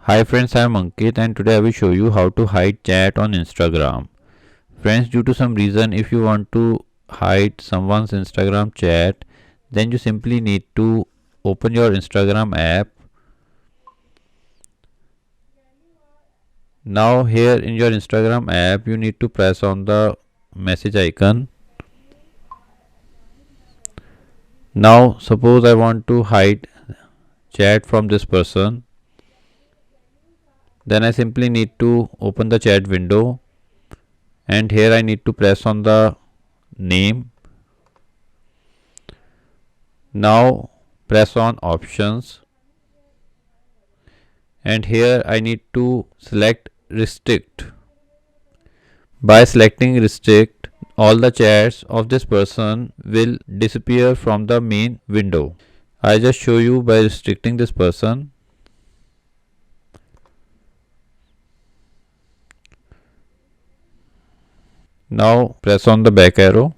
Hi friends, I am Ankit and today I will show you how to hide chat on Instagram. Friends, due to some reason, if you want to hide someone's Instagram chat, then you simply need to open your Instagram app. Now here in your Instagram app, you need to press on the message icon. Now suppose I want to hide chat from this person, then I simply need to open the chat window and here I need to press on the name. Now press on options and here I need to select restrict. By selecting restrict, all the chats of this person will disappear from the main window. I just show you by restricting this person. Now press on the back arrow.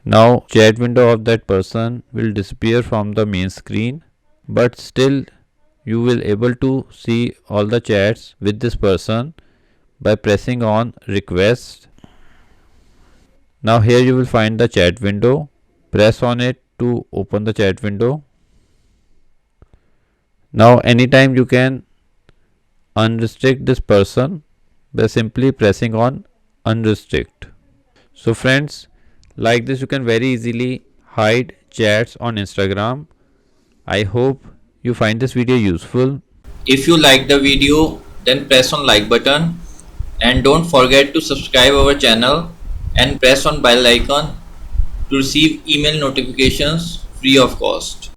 Now chat window of that person will disappear from the main screen, but still you will able to see all the chats with this person by pressing on request. Now here you will find the chat window. Press on it to open the chat window. Now anytime you can unrestrict this person by simply pressing on unrestrict. So friends, like this you can very easily hide chats on Instagram. I hope you find this video useful. If you like the video, then press on like button and don't forget to subscribe our channel and press on bell icon to receive email notifications free of cost.